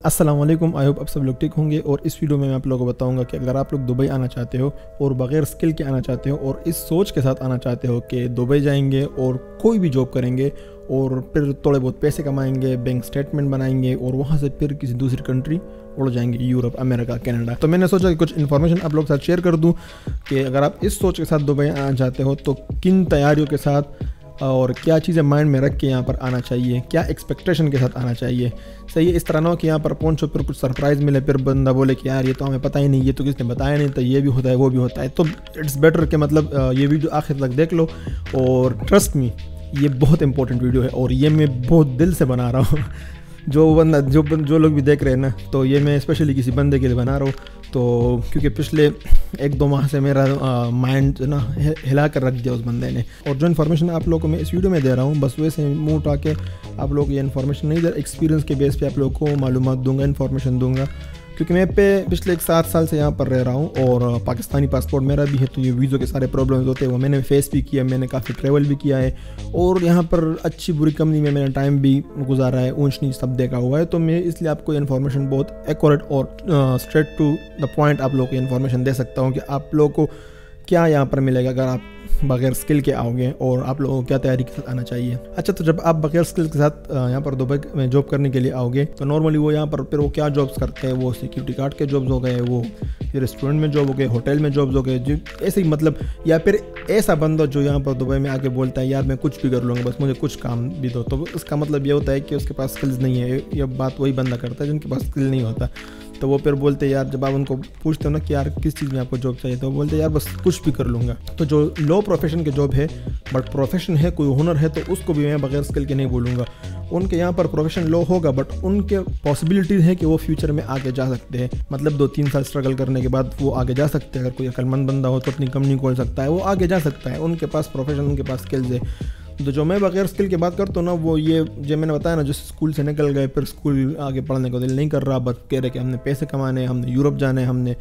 السلام علیکم، I hope آپ سب لوگ ٹھیک ہوں گے. اور اس ویڈیو میں آپ لوگوں کو بتاؤں گا کہ اگر آپ لوگ دبئی آنا چاہتے ہو اور بغیر اسکل کے آنا چاہتے ہو اور اس سوچ کے ساتھ آنا چاہتے ہو کہ دبئی جائیں گے اور کوئی بھی جاب کریں گے اور پھر تھوڑے بہت پیسے کمائیں گے، بینک اسٹیٹمنٹ بنائیں گے اور وہاں سے پھر کسی دوسری کنٹری اڑ جائیں گے، یورپ، امریکہ، کینیڈا. تو میں نے سوچا کہ کچھ انفارمیشن آپ لوگ کے ساتھ شیئر کر دوں کہ اگر آپ اس سوچ کے ساتھ دبئی آنا چاہتے ہو تو کن تیاریوں کے ساتھ اور کیا چیزیں مائنڈ میں رکھ کے یہاں پر آنا چاہیے، کیا ایکسپیکٹیشن کے ساتھ آنا چاہیے. صحیح ہے، اس طرح نہ ہو کہ یہاں پر پہنچو پھر کچھ سرپرائز ملے، پھر بندہ بولے کہ یار یہ تو ہمیں پتہ ہی نہیں، یہ تو کس نے بتایا نہیں تھا، یہ بھی ہوتا ہے وہ بھی ہوتا ہے. تو اٹس بیٹر کہ مطلب یہ ویڈیو آخر تک دیکھ لو. اور ٹرسٹ می، یہ بہت امپورٹنٹ ویڈیو ہے اور یہ میں بہت دل سے بنا رہا ہوں. جو لوگ بھی دیکھ رہے ہیں نا، تو یہ میں اسپیشلی کسی بندے کے لیے بنا رہا ہوں. تو کیونکہ پچھلے 1-2 ماہ سے میرا مائنڈ جو نا ہلا کر رکھ دیا اس بندے نے. اور جو انفارمیشن آپ لوگوں کو میں اس ویڈیو میں دے رہا ہوں، بس ویسے منہ اٹھا کے آپ لوگ یہ انفارمیشن نہیں دے رہا، ایکسپیرینس کے بیس پہ آپ لوگوں کو معلومات دوں گا، انفارمیشن دوں گا. کیونکہ میں پچھلے 7 سال سے یہاں پر رہ رہا ہوں اور پاکستانی پاسپورٹ میرا بھی ہے، تو یہ ویزوں کے سارے پرابلمز ہوتے ہیں وہ میں نے فیس بھی کیا، میں نے کافی ٹریول بھی کیا ہے اور یہاں پر اچھی بری کمپنی میں نے ٹائم بھی گزارا ہے، اونچ نیچ سب دیکھا ہوا ہے. تو میں اس لیے آپ کو انفارمیشن بہت ایکوریٹ اور اسٹریٹ ٹو دا پوائنٹ آپ لوگوں کو انفارمیشن دے سکتا ہوں کہ آپ لوگوں کو کیا یہاں پر ملے گا اگر آپ بغیر اسکل کے آؤ گے اور آپ لوگوں کو کیا تیاری کے ساتھ آنا چاہیے. اچھا، تو جب آپ بغیر اسکل کے ساتھ یہاں پر دبئی میں جاب کرنے کے لیے آؤ گے تو نارملی وہ یہاں پر پھر وہ کیا جابس کرتے ہیں، وہ سیکیورٹی گارڈ کے جابس ہو گئے، وہ ریسٹورنٹ میں جاب ہو گئے، ہوٹل میں جابس ہو گئے، ایسے ہی مطلب. یا پھر ایسا بندہ جو یہاں پر دبئی میں آ کے بولتا ہے یار میں کچھ بھی کر لوں گا، بس مجھے کچھ کام بھی دو. تو اس کا مطلب یہ ہوتا ہے کہ اس کے پاس اسکلز نہیں ہے. یہ بات وہی بندہ کرتا ہے جن کے پاس اسکل نہیں ہوتا. تو وہ پھر بولتے ہیں یار، جب آپ ان کو پوچھتے ہو نا کہ یار کس چیز میں آپ کو جاب چاہیے، تو وہ بولتے ہیں یار بس کچھ بھی کر لوں گا. تو جو لو پروفیشن کے جاب ہے بٹ پروفیشن ہے، کوئی ہنر ہے، تو اس کو بھی میں بغیر اسکل کے نہیں بولوں گا. ان کے یہاں پر پروفیشن لو ہوگا بٹ ان کے پاسبلٹیز ہے کہ وہ فیوچر میں آگے جا سکتے ہیں. مطلب 2-3 سال اسٹرگل کرنے کے بعد وہ آگے جا سکتے ہیں. اگر کوئی عقل مند بندہ ہو تو اپنی کمپنی کھول سکتا ہے، وہ آگے جا سکتا ہے. ان کے پاس پروفیشن، ان کے پاس اسکلز ہے. تو جو میں بغیر اسکل کی بات کرتا ہوں نا، وہ یہ جو میں نے بتایا نا، جو اسکول سے نکل گئے پھر اسکول آگے پڑھنے کو دل نہیں کر رہا، بس کہہ رہے کہ ہم نے پیسے کمانے ہیں، ہم نے یورپ جانا ہے، ہم نے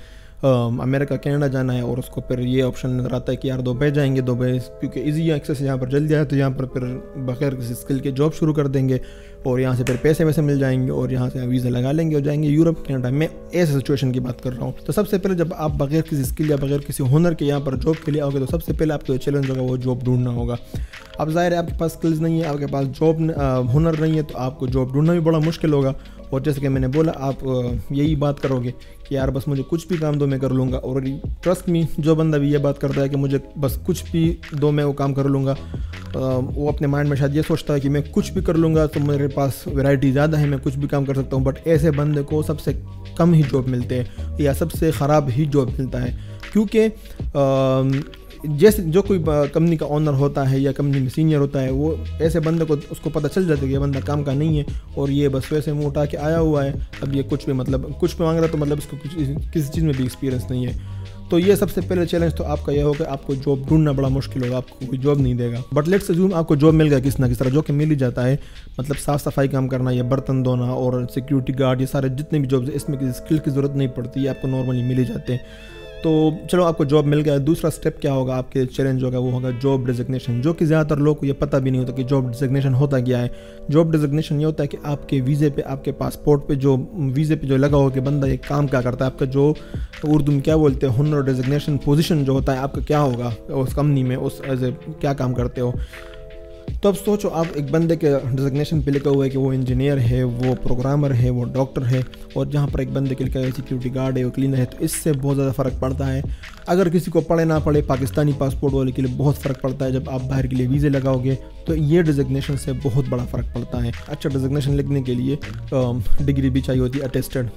امریکہ کینیڈا جانا ہے. اور اس کو پھر یہ آپشن نظر آتا ہے کہ یار دبئی جائیں گے، دبئی کیونکہ ایزی ایکسیس یہاں پر جلدی آئے، تو یہاں پر پھر بغیر کسی اسکل کے جاب شروع کر دیں گے اور یہاں سے پھر پیسے ویسے مل جائیں گے اور یہاں سے ویزا لگا لیں گے اور جائیں گے یورپ، کینیڈا. میں ایسے سچویشن کی بات کر رہا ہوں. تو سب سے پہلے جب آپ بغیر کسی اسکل یا بغیر کسی ہنر کے یہاں پر جاب کے لیے آؤ گے تو سب سے پہلے آپ کو جو چیلنج ہوگا وہ جاب ڈھونڈنا ہوگا. اب ظاہر ہے آپ کے پاس اسکلز نہیں ہے، آپ کے پاس جاب ہنر نہیں ہے، تو آپ کو جاب ڈھونڈنا بھی بڑا مشکل ہوگا. اور جیسے کہ میں نے بولا، آپ یہی بات کرو گے کہ یار بس مجھے کچھ بھی کام دو میں کر لوں گا. اور ٹرسٹ می، جو بندہ بھی یہ بات کرتا ہے کہ مجھے بس کچھ بھی دو میں وہ کام کر لوں گا، وہ اپنے مائنڈ میں شاید یہ سوچتا ہے کہ میں کچھ بھی کر لوں گا تو میرے پاس ویرائٹی زیادہ ہے، میں کچھ بھی کام کر سکتا ہوں. بٹ ایسے بندے کو سب سے کم ہی جاب ملتے ہیں یا سب سے خراب ہی جاب ملتا ہے. کیونکہ جیسے جو کوئی کمپنی کا اونر ہوتا ہے یا کمپنی میں سینئر ہوتا ہے، وہ ایسے بندے کو اس کو پتہ چل جاتا ہے کہ یہ بندہ کام کا نہیں ہے اور یہ بس ویسے منہ اٹھا کے آیا ہوا ہے. اب یہ کچھ بھی مانگ رہا ہے تو مطلب اس کو کسی چیز میں بھی ایکسپیرینس نہیں ہے. تو یہ سب سے پہلے چیلنج تو آپ کا یہ ہوگا، آپ کو جاب ڈھونڈنا بڑا مشکل ہوگا، آپ کو کوئی جاب نہیں دے گا. بٹ لیٹس اسیوم آپ کو جاب مل گیا کس نہ کس طرح، جو کہ مل ہی جاتا ہے. مطلب صاف صفائی کام کرنا یا برتن دھونا اور سیکیورٹی گارڈ، یہ سارے جتنے بھی جابس ہیں اس میں کسی اسکل کی ضرورت نہیں پڑتی، یہ آپ کو نارملی مل ہی جاتے ہیں. تو چلو آپ کو جاب مل گیا. دوسرا سٹیپ کیا ہوگا آپ کے چیلنج ہوگا، وہ ہوگا جاب ڈیزگنیشن، جو کہ زیادہ تر لوگوں کو یہ پتہ بھی نہیں ہوتا کہ جاب ڈیزگنیشن ہوتا کیا ہے. جاب ڈیزگنیشن یہ ہوتا ہے کہ آپ کے ویزے پہ، آپ کے پاسپورٹ پہ جو ویزے پہ جو لگا ہو کہ بندہ یہ کام کیا کرتا ہے، آپ کا جو اردو میں کیا بولتے ہیں ہنر ڈیزگنیشن پوزیشن جو ہوتا ہے آپ کا کیا ہوگا اس کمپنی میں، اس ایز اے کیا کام کرتے ہو. تو اب سوچو، آپ ایک بندے کے ڈیزگنیشن پہ لکھا ہوا ہے کہ وہ انجینئر ہے، وہ پروگرامر ہے، وہ ڈاکٹر ہے، اور جہاں پر ایک بندے کے لکھا ہے سیکیورٹی گارڈ ہے، وہ کلینر ہے. تو اس سے بہت زیادہ فرق پڑتا ہے. اگر کسی کو پڑھے نہ پڑھے، پاکستانی پاسپورٹ والے کے لیے بہت فرق پڑتا ہے. جب آپ باہر کے لیے ویزے لگاؤ گے تو یہ ڈیزگنیشن سے بہت بڑا فرق پڑتا ہے. اچھا، ڈیزگنیشن لکھنے کے لیے ڈگری بھی چاہیے ہوتی ہے اٹیسٹڈ،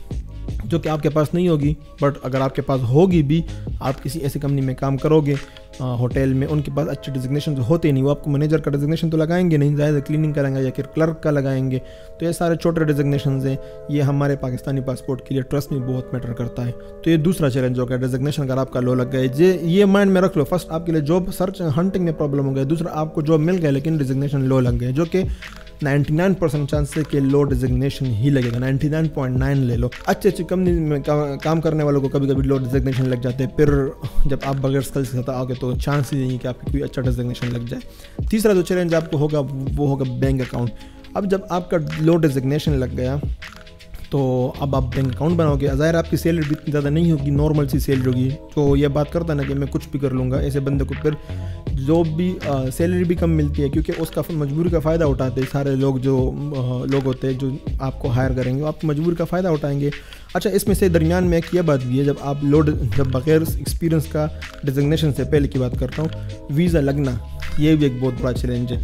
جو کہ آپ کے پاس نہیں ہوگی. بٹ اگر آپ کے پاس ہوگی بھی، آپ کسی ایسی کمپنی میں کام کرو گے ہوٹل میں، ان کے پاس اچھے ڈیزگنیشن ہوتے نہیں، وہ آپ کو مینیجر کا ڈیزگنیشن تو لگائیں گے نہیں، زیادہ کلیننگ کریں گے یا پھر کلرک کا لگائیں گے. تو یہ سارے چھوٹے ڈیزگنیشنز ہیں، یہ ہمارے پاکستانی پاسپورٹ کے لیے ٹرسٹ میں بہت میٹر کرتا ہے. تو یہ دوسرا چیلنج ہوگا ڈیزگنیشن. اگر آپ کا لو لگ گئے، یہ مائنڈ میں رکھ لو. فرسٹ آپ کے لیے جاب سرچ ہنٹنگ میں پرابلم ہو گیا، دوسرا آپ کو جاب مل گیا لیکن ڈیزگنیشن لو لگ گئے، جو کہ 99% چانس ہے کہ لو ڈیزگنیشن ہی لگے گا. 99.9 لے لو. اچھی کمپنی میں کام کرنے والوں کو کبھی کبھی لو ڈیزگنیشن لگ جاتے ہیں. پھر جب آپ بغیر اسکل سے آؤ گے تو چانس ہی نہیں کہ آپ کو کوئی اچھا ڈیزگنیشن لگ جائے. تیسرا جو چیلنج آپ کو ہوگا وہ ہوگا بینک اکاؤنٹ. اب جب آپ کا لو ڈیزگنیشن لگ گیا تو اب آپ بینک اکاؤنٹ بناؤ گے. ظاہر آپ کی سیلری بھی اتنی زیادہ نہیں ہوگی, نارمل سی سیلری ہوگی. تو یہ بات کرتا ہے نا کہ میں کچھ بھی کر لوں گا, ایسے بندے کو پھر جاب بھی سیلری بھی کم ملتی ہے, کیونکہ اس کا مجبوری کا فائدہ اٹھاتے ہیں سارے لوگ. جو لوگ ہوتے ہیں جو آپ کو ہائر کریں گے وہ آپ کی مجبوری کا فائدہ اٹھائیں گے. اچھا, اس میں سے درمیان میں ایک یہ بات بھی ہے, جب بغیر ایکسپیرینس کا ڈیزگنیشن سے پہلے کی بات کرتا ہوں, ویزا لگنا یہ بھی ایک بہت بڑا چیلنج ہے.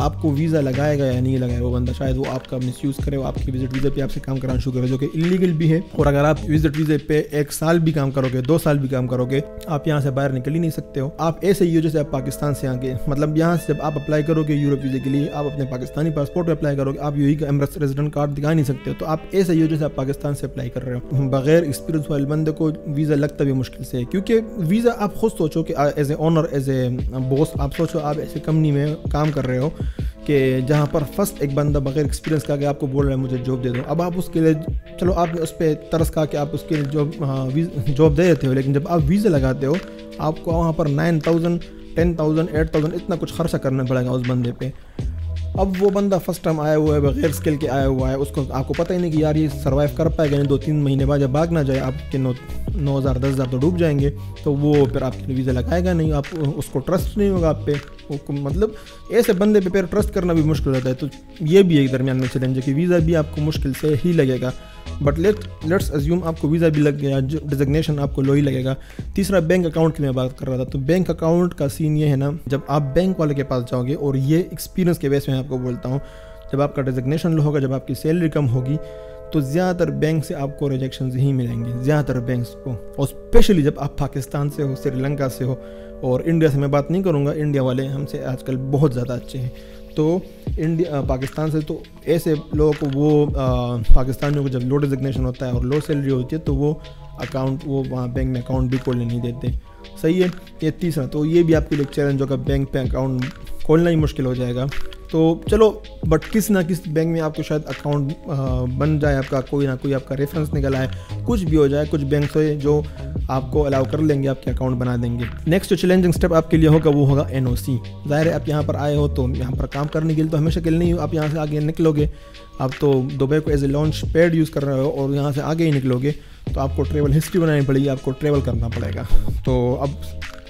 آپ کو ویزا لگائے گا یا نہیں لگائے گا وہ بندہ, شاید وہ آپ کا مس یوز کرے, وہ آپ کی وزٹ ویزا پہ آپ سے کام کرانا شروع کرے, جو کہ انلیگل بھی ہے. اور اگر آپ وزٹ ویزے پہ 1 سال بھی کام کرو گے, 2 سال بھی کام کرو گے, آپ یہاں سے باہر نکل ہی نہیں سکتے ہو. آپ ایسے ہی ہو جیسے آپ پاکستان سے آگے, مطلب یہاں سے جب آپ اپلائی کرو گے یوروپ ویزے کے لیے, آپ اپنے پاکستانی پاسپورٹ پہ اپلائی کرو گے, آپ یو کا ایمریٹس ریزیڈنٹ کارڈ دکھا نہیں سکتے ہو. تو آپ ایسے ہی ہو جیسے آپ پاکستان سے اپلائی کر رہے ہو. بغیر ایکسپیرینس والے بندے کو ویزا لگتا بھی مشکل سے ہے, کیونکہ ویزا آپ خود سوچو کہ is a owner, is a boss, آپ سوچو آپ ایسے کمپنی میں کام کر رہے ہو کہ جہاں پر فرسٹ ایک بندہ بغیر ایکسپیرینس کا کہ آپ کو بول رہا ہے مجھے جاب دے دو. اب آپ اس کے لیے چلو آپ نے اس پہ ترس کھا کہ آپ اس کے لیے جاب دے دیتے ہو, لیکن جب آپ ویزا لگاتے ہو آپ کو وہاں پر 9,000 10,000 8,000 اتنا کچھ خرچہ کرنا پڑے گا اس بندے پہ. اب وہ بندہ فرسٹ ٹائم آیا ہوا ہے, بغیر اسکل کے آیا ہوا ہے, اس کو آپ کو پتہ ہی نہیں کہ یار یہ سروائیو کر پائے گا نہیں, 2-3 مہینے بعد جب بھاگ نہ جائے آپ کے 9,000 10,000 تو ڈوب جائیں گے. تو وہ پھر آپ کے لیے ویزا لگائے گا نہیں, آپ اس کو ٹرسٹ نہیں ہوگا آپ پہ. مطلب ایسے بندے پہ پھر ٹرسٹ کرنا بھی مشکل ہوتا ہے. تو یہ بھی ایک درمیان میں چیلنج ہے کہ ویزا بھی آپ کو مشکل سے ہی لگے گا. بٹ لیٹس ازیوم آپ کو ویزا بھی لگ گیا, ڈیزگنیشن آپ کو لو ہی لگے گا. تیسرا بینک اکاؤنٹ کی میں بات کر رہا تھا. تو بینک اکاؤنٹ کا سین یہ ہے نا, جب آپ بینک والے کے پاس جاؤ گے, اور یہ ایکسپیرینس کے بیس میں آپ کو بولتا ہوں, جب آپ کا ڈیزگنیشن لو ہوگا, جب آپ کی سیلری کم ہوگی, تو زیادہ تر بینک سے آپ کو ریجیکشنز ہی ملیں گے, زیادہ تر بینکس کو. اور اسپیشلی جب آپ پاکستان سے ہو, سری لنکا سے ہو, اور انڈیا سے میں بات نہیں کروں گا, انڈیا والے ہم سے آج کل بہت زیادہ اچھے ہیں. تو پاکستان سے تو ایسے لوگوں کو وہ پاکستانیوں کو جب لو ڈیزگنیشن ہوتا ہے اور لو سیلری ہوتی ہے تو وہ وہاں بینک میں اکاؤنٹ بھی کھولنے نہیں دیتے. صحیح ہے. یہ تیسرا, تو یہ بھی آپ کے لیے ایک چیلنج ہوگا, بینک پہ اکاؤنٹ کھولنا ہی مشکل ہو جائے گا. تو چلو, بٹ کسی نہ کسی بینک میں آپ کو شاید اکاؤنٹ بن جائے, آپ کا کوئی نہ کوئی آپ کا ریفرنس نکل آئے, کچھ بھی ہو جائے. کچھ بینکس ہوئے جو آپ کو الاؤ کر لیں گے, آپ کے اکاؤنٹ بنا دیں گے. نیکسٹ جو چیلنجنگ اسٹیپ آپ کے لیے ہوگا وہ ہوگا NOC. ظاہر ہے آپ یہاں پر آئے ہو تو یہاں پر کام کرنے کے لیے تو ہمیشہ کے لیے نہیں ہو, آپ یہاں سے آگے نکلو گے. آپ تو دبئی کو as a launch pad use کر رہے ہو اور یہاں سے آگے ہی نکلو گے, تو آپ کو ٹریول ہسٹری بنانی پڑے گی, آپ کو ٹریول کرنا پڑے گا. تو اب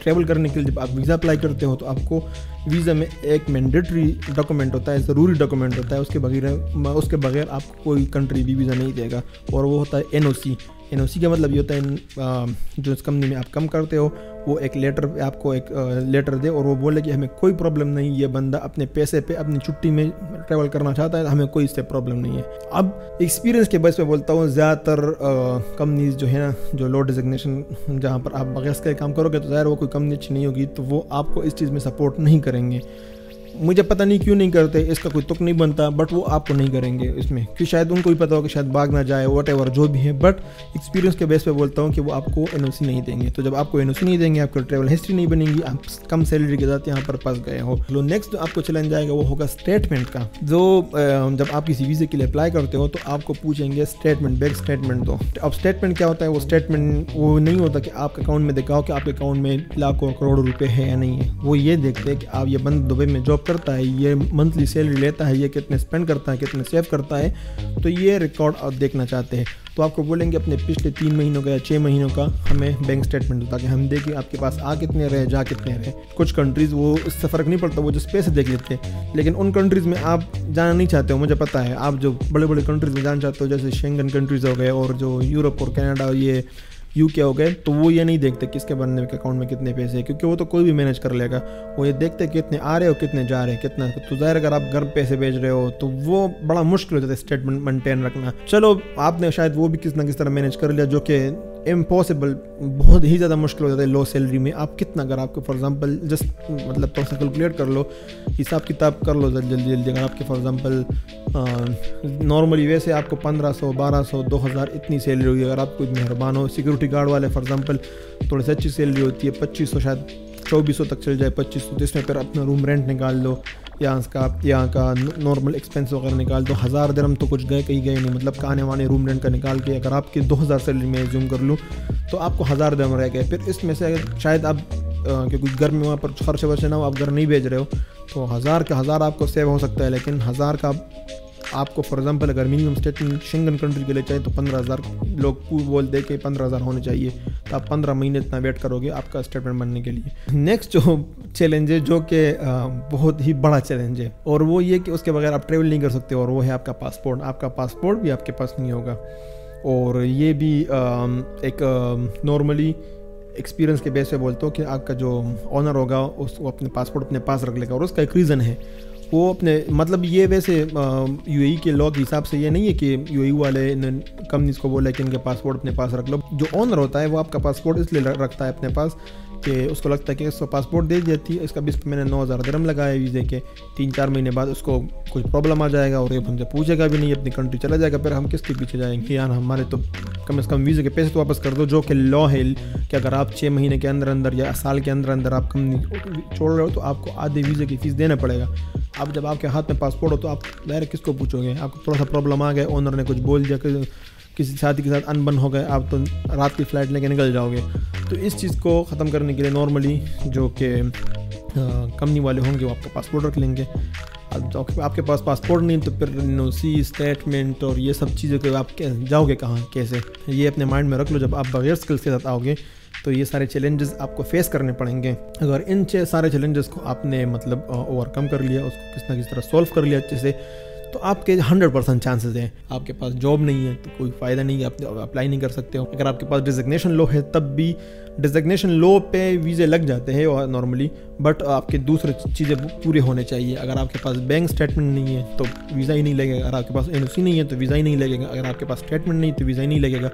ٹریول کرنے کے لیے جب آپ ویزا اپلائی کرتے ہو تو آپ کو ویزا میں ایک مینڈیٹری ڈاکومنٹ ہوتا ہے, ضروری ڈاکومنٹ ہوتا ہے, اس کے بغیر آپ کو کوئی کنٹری بھی ویزا نہیں دے گا, اور وہ ہوتا ہے NOC. NOC کا مطلب یہ ہوتا ہے جو اس کمپنی میں آپ کم کرتے ہو وہ ایک لیٹر آپ کو ایک لیٹر دے, اور وہ بولے کہ ہمیں کوئی پرابلم نہیں, یہ بندہ اپنے پیسے پہ اپنی چھٹی میں ٹریول کرنا چاہتا ہے, ہمیں کوئی اس سے پرابلم نہیں ہے. اب ایکسپیرینس کے بیس پہ بولتا ہوں, زیادہ تر کمپنیز جو ہے نا, جو لو ڈیزگنیشن جہاں پر آپ بغیر اس کے کام کرو گے, تو ظاہر وہ کوئی کمپنی اچھی نہیں ہوگی, تو وہ آپ کو اس چیز میں سپورٹ نہیں کریں گے. مجھے پتہ نہیں کیوں نہیں کرتے, اس کا کوئی تک نہیں بنتا, بٹ وہ آپ کو نہیں کریں گے اس میں, کہ شاید ان کو بھی پتہ ہو کہ شاید بھاگ نہ جائے, واٹ ایور جو بھی ہے. بٹ ایکسپیرینس کے بیس پہ بولتا ہوں کہ وہ آپ کو NOC نہیں دیں گے. تو جب آپ کو NOC نہیں دیں گے, آپ کو ٹریول ہسٹری نہیں بنے گی, آپ کم سیلری کے ساتھ یہاں پر پھنس گئے ہو. تو نیکسٹ جو آپ کو چیلنج آئے گا وہ ہوگا اسٹیٹمنٹ کا. جو جب آپ کسی ویزے کے لیے اپلائی کرتے ہو تو آپ کو پوچھیں گے اسٹیٹمنٹ, بینک اسٹیٹمنٹ دو. اب اسٹیٹمنٹ کیا ہوتا ہے؟ وہ اسٹیٹمنٹ وہ نہیں ہوتا کہ آپ کے اکاؤنٹ میں دکھاؤ کہ آپ کے اکاؤنٹ میں لاکھوں کروڑوں روپے ہے یا نہیں ہے. وہ یہ دیکھتے ہیں کہ آپ, یہ بند دبئی میں جاب کرتا ہے, یہ منتھلی سیلری لیتا ہے, یہ کتنے اسپینڈ کرتا ہے, کتنے سیو کرتا ہے, تو یہ ریکارڈ آپ دیکھنا چاہتے ہیں. تو آپ کو بولیں گے اپنے پچھلے 3 مہینوں کا یا 6 مہینوں کا ہمیں بینک اسٹیٹمنٹ دو, تاکہ ہم دیکھیں آپ کے پاس آ کتنے رہے, جا کتنے رہے. کچھ کنٹریز وہ اس سے فرق نہیں پڑتا, وہ جس پیسے دیکھ لیتے ہیں, لیکن ان کنٹریز میں آپ جانا نہیں چاہتے ہو, مجھے پتہ ہے. آپ جو بڑے بڑے کنٹریز میں جانا چاہتے ہو, جیسے شینگن کنٹریز ہو گئے, اور جو یورپ اور کینیڈا, یہ UK ہو گئے, تو وہ یہ نہیں دیکھتے کس کے بندے کے اکاؤنٹ میں کتنے پیسے ہیں, کیونکہ وہ تو کوئی بھی مینیج کر لے گا. وہ یہ دیکھتے کہ کتنے آ رہے ہو, کتنے جا رہے ہیں, کتنا. تو ظاہر اگر آپ گھر پیسے بھیج رہے ہو تو وہ بڑا مشکل ہو جاتا ہے اسٹیٹمنٹ مینٹین رکھنا. چلو آپ نے شاید وہ بھی کس نہ کس طرح مینیج کر لیا, جو کہ امپاسبل, بہت ہی زیادہ مشکل ہو جاتا ہے لو سیلری میں. آپ کتنا, اگر آپ کو فار ایگزامپل جسٹ مطلب تھوڑا سا کیلکولیٹ کر لو, حساب کتاب کر لو جلدی. اگر آپ کے فار ایگزامپل نارملی ویسے آپ کو 1500 1200 2000 اتنی سیلری ہوگی, اگر آپ کوئی مہربان ہو, سیکورٹی گارڈ والے فار ایگزامپل تھوڑے سے اچھی سیلری ہوتی ہے, 2500 شاید 2400 تک چل جائے, 2500, تو اس میں پھر اپنا روم رینٹ نکال دو, یہاں کا نارمل ایکسپینس وغیرہ نکال دو. 1000 درہم تو کچھ کہیں گئے نہیں, مطلب کھانے وانے روم رینٹ کا نکال کے اگر آپ کی 2000 سیلری میں زوم کر لوں تو آپ کو 1000 درہم رہ گئے. پھر اس میں سے اگر شاید آپ کیونکہ گھر میں وہاں پر خرچے ورچے نہ ہو, آپ گھر نہیں بھیج رہے ہو, تو 1000 کا 1000 آپ کو سیو ہو سکتا ہے, لیکن 1000 کا آپ کو فار ایگزامپل اگر منیمم اسٹیٹمنٹ شنگن کنٹری کے لیے چاہیے تو 15,000 لوگ بول دے کہ 15,000 ہونے چاہیے، تو آپ 15 مہینے اتنا ویٹ کرو گے آپ کا اسٹیٹمنٹ بننے کے لیے۔ نیکسٹ جو چیلنج ہے جو کہ بہت ہی بڑا چیلنج ہے، اور وہ یہ کہ اس کے بغیر آپ ٹریول نہیں کر سکتے، اور وہ ہے آپ کا پاسپورٹ۔ آپ کا پاسپورٹ بھی آپ کے پاس نہیں ہوگا، اور یہ بھی ایک نارملی ایکسپیرینس کے بیس پہ بولتا ہوں کہ آپ کا جو آنر ہوگا اس کو اپنے پاسپورٹ اپنے پاس رکھ لے گا، اور اس کا ایک ریزن ہے وہ اپنے مطلب یہ ویسے یو اے ای کے لاء کے حساب سے یہ نہیں ہے کہ یو اے ای والے کمپنیز کو بولا کہ ان کے پاسپورٹ اپنے پاس رکھ لو۔ جو آنر ہوتا ہے وہ آپ کا پاسپورٹ اس لیے رکھتا ہے اپنے پاس کہ اس کو لگتا ہے کہ اس کو پاسپورٹ دے دیتی ہے، اس کا میں نے 9,000 درہم لگایا ویزے کے، 3-4 مہینے بعد اس کو کچھ پرابلم آ جائے گا اور یہ ہم سے پوچھے گا بھی نہیں، اپنی کنٹری چلا جائے گا، پھر ہم کس کے پیچھے جائیں گے؟ یار ہمارے تو کم از کم ویزے کے پیسے تو واپس کر دو، جو کہ لاء ہے کہ اگر آپ 6 مہینے کے اندر یا سال کے اندر آپ کمپنی چھوڑ رہے ہو تو آپ کو آدھے ویزے کی فیس دینا پڑے گا۔ اب جب آپ کے ہاتھ میں پاسپورٹ ہو تو آپ ڈائریکٹ کس کو پوچھو گے؟ آپ کو تھوڑا سا پرابلم آ گیا، آنر نے کچھ بول دیا، کسی ساتھی کے ساتھ انبن ہو گئے، آپ تو رات کی فلائٹ لے کے نکل جاؤ گے۔ تو اس چیز کو ختم کرنے کے لیے نارملی جو کہ کمپنی والے ہوں گے وہ آپ کا پاسپورٹ رکھ لیں گے۔ آپ کے پاس پاسپورٹ نہیں تو پھر NOC اسٹیٹمنٹ اور یہ سب چیزیں کہ آپ جاؤ گے کہاں کیسے، یہ اپنے مائنڈ میں رکھ لو۔ جب آپ بغیر اسکلس کے ساتھ آؤ گے تو یہ سارے چیلنجز آپ کو فیس کرنے پڑیں گے۔ اگر ان سارے چیلنجز کو آپ نے مطلب اوور کم کر لیا، اس کو کس نہ کس طرح سولو کر لیا اچھے سے، تو آپ کے 100% چانسز ہیں۔ آپ کے پاس جاب نہیں ہے تو کوئی فائدہ نہیں ہے، آپ اپلائی نہیں کر سکتے ہو۔ اگر آپ کے پاس ڈیزگنیشن لاء ہے تب بھی ڈیزگنیشن لاء پہ ویزے لگ جاتے ہیں اور نارملی، بٹ آپ کے دوسرے چیزیں پورے ہونے چاہیے۔ اگر آپ کے پاس بینک اسٹیٹمنٹ نہیں ہے تو ویزا ہی نہیں لگے گا، اگر آپ کے پاس NOC نہیں ہے تو ویزا ہی نہیں لگے گا، اگر آپ کے پاس اسٹیٹمنٹ نہیں تو ویزا ہی نہیں لگے گا،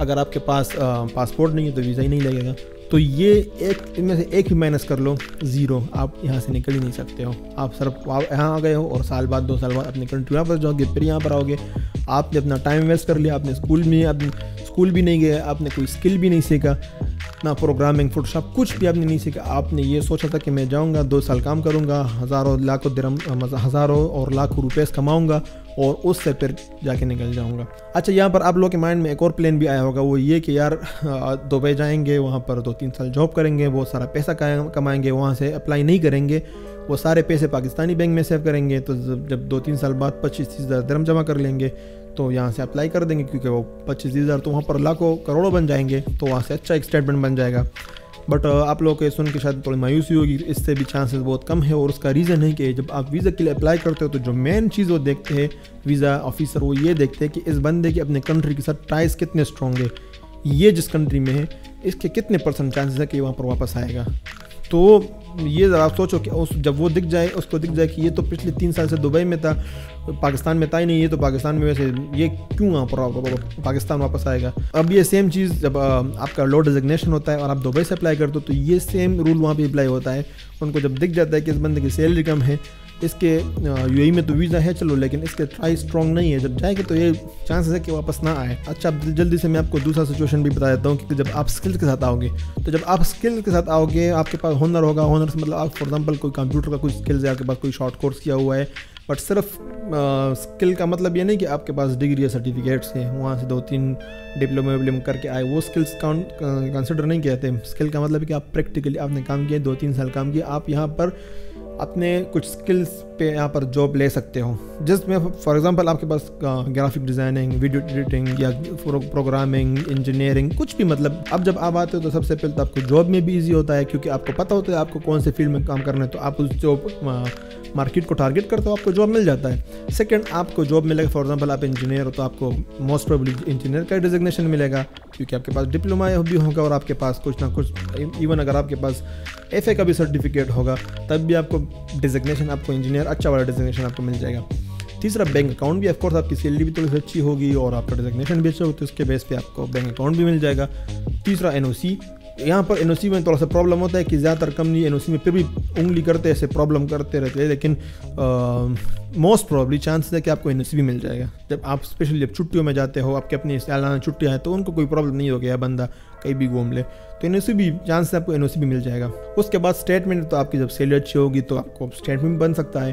اگر آپ کے پاس پاسپورٹ نہیں ہے تو ویزا ہی نہیں لگے گا۔ تو یہ ان میں سے ایک ہی مائنس کر لو، 0، آپ یہاں سے نکل ہی نہیں سکتے ہو۔ آپ صرف یہاں آ گئے ہو اور سال بعد 2 سال بعد اپنی کنٹری واپس جاؤ گے، پھر یہاں پر آؤ گے، آپ نے اپنا ٹائم ویسٹ کر لیا، آپ نے اسکول بھی نہیں گئے، آپ نے کوئی اسکل بھی نہیں سیکھا، نہ پروگرامنگ، فوٹوشاپ، کچھ بھی آپ نے نہیں سیکھا۔ آپ نے یہ سوچا تھا کہ میں جاؤں گا 2 سال کام کروں گا، ہزاروں اور لاکھوں روپے کماؤں گا اور اس سے پھر جا کے نکل جاؤں گا۔ اچھا، یہاں پر آپ لوگوں کے مائنڈ میں ایک اور پلان بھی آیا ہوگا، وہ یہ کہ یار دبئی جائیں گے، وہاں پر 2-3 سال جاب کریں گے، بہت سارا پیسہ کمائیں گے، وہاں سے اپلائی نہیں کریں گے، وہ سارے پیسے پاکستانی بینک میں سیو کریں گے، تو جب 2-3 سال بعد 25,000 درہم جمع کر لیں گے تو یہاں سے اپلائی کر دیں گے، کیونکہ وہ 25,000 تو وہاں پر لاکھوں کروڑوں بن جائیں گے، تو وہاں سے اچھا ایک اسٹیٹمنٹ بن جائے گا۔ بٹ آپ لوگوں کو سن کے شاید تھوڑی مایوسی ہوگی، اس سے بھی چانسز بہت کم ہے، اور اس کا ریزن ہے کہ جب آپ ویزا کے لیے اپلائی کرتے ہو تو جو مین چیز وہ دیکھتے ہیں ویزا آفیسر، وہ یہ دیکھتے ہیں کہ اس بندے کے اپنے کنٹری کے ساتھ ٹائز کتنے اسٹرانگ ہے، یہ جس کنٹری میں ہے اس کے کتنے % چانسز ہے کہ وہاں پر واپس آئے گا۔ تو یہ ذرا سوچو کہ جب وہ اس کو دکھ جائے کہ یہ تو پچھلے 3 سال سے دبئی میں تھا، پاکستان میں تھا ہی نہیں، یہ تو پاکستان میں ویسے یہ کیوں وہاں پر پاکستان واپس آئے گا۔ اب یہ سیم چیز جب آپ کا لاء ڈیزگنیشن ہوتا ہے اور آپ دبئی سے اپلائی کرتے ہو تو یہ سیم رول وہاں پہ اپلائی ہوتا ہے۔ ان کو جب دکھ جاتا ہے کہ اس بندے کی سیلری کم ہے، اس کے یو اے ای میں تو ویزا ہے چلو، لیکن اس کے ٹرائی اسٹرانگ نہیں ہے، جب جائے گا تو یہ چانسز ہے کہ واپس نہ آئے۔ اچھا، جلدی سے میں آپ کو دوسرا سچویشن بھی بتا دیتا ہوں کہ جب آپ اسکل کے ساتھ آؤ گے، تو جب آپ اسکل کے ساتھ آؤ گے، آپ کے پاس ہنر ہوگا، ہنر سے مطلب آپ فار ایگزامپل کوئی کمپیوٹر کا کوئی اسکلز ہے، آپ کے پاس کوئی شارٹ کورس کیا ہوا ہے، بٹ صرف اسکل کا مطلب یہ نہیں کہ آپ کے پاس ڈگری یا سرٹیفکیٹس ہیں، وہاں سے 2-3 ڈپلومے کر کے آئے، وہ اسکلس کنسیڈر نہیں کہتے۔ اسکل کا مطلب ہے کہ آپ پریکٹیکلی آپ نے کام کیا، 2-3 سال کام کیا، آپ یہاں پر اپنے کچھ سکلز پہ یہاں پر جاب لے سکتے ہو، جس میں فار ایگزامپل آپ کے پاس گرافک ڈیزائننگ، ویڈیو ایڈیٹنگ یا پروگرامنگ، انجینئرنگ، کچھ بھی مطلب۔ اب جب آپ آتے ہو تو سب سے پہلے تو آپ کو جاب میں بھی ایزی ہوتا ہے، کیونکہ آپ کو پتہ ہوتا ہے آپ کو کون سے فیلڈ میں کام کرنا ہے، تو آپ اس جاب مارکیٹ کو ٹارگیٹ کرتے ہو، آپ کو جاب مل جاتا ہے۔ سیکنڈ، آپ کو جاب ملے گا، فار ایگزامپل آپ انجینئر ہو تو آپ کو موسٹ پروبلی انجینئر کا ڈیزگنیشن ملے گا، کیونکہ آپ کے پاس ڈپلوما بھی ہوگا اور آپ کے پاس کچھ نہ کچھ، ایون اگر آپ کے پاس FA کا بھی سرٹیفکیٹ ہوگا تب بھی آپ کو ڈیزگنیشن، آپ کو انجینئر اچھا والا ڈیزگنیشن آپ کو مل جائے گا۔ تیسرا، بینک اکاؤنٹ بھی آف کورس آپ کی سیلری بھی تھوڑی سی اچھی ہوگی اور آپ کا ڈیزگنیشن بھی اچھا ہوگا، تو اس کے بیس پہ آپ کو بینک اکاؤنٹ بھی مل جائے گا۔ تیسرا، NOC۔ یہاں پر NOC میں تھوڑا سا پرابلم ہوتا ہے کہ زیادہ تر کمپنی NOC میں پھر بھی انگلی کرتے ایسے پرابلم کرتے رہتے ہیں، لیکن موسٹ پرابلی چانسز ہے کہ آپ کو NOC بھی مل جائے گا۔ جب آپ اسپیشلی جب چھٹیوں میں جاتے ہو، آپ کے اپنی سالانہ چھٹیاں ہیں، تو ان کو کوئی پرابلم نہیں ہوگی، یا بندہ کہیں بھی گھوم لے تو NOC بھی چانس ہے آپ کو NOC بھی مل جائے گا۔ اس کے بعد اسٹیٹمنٹ، تو آپ کی جب سیلری اچھی ہوگی تو آپ کو اسٹیٹمنٹ بن سکتا ہے،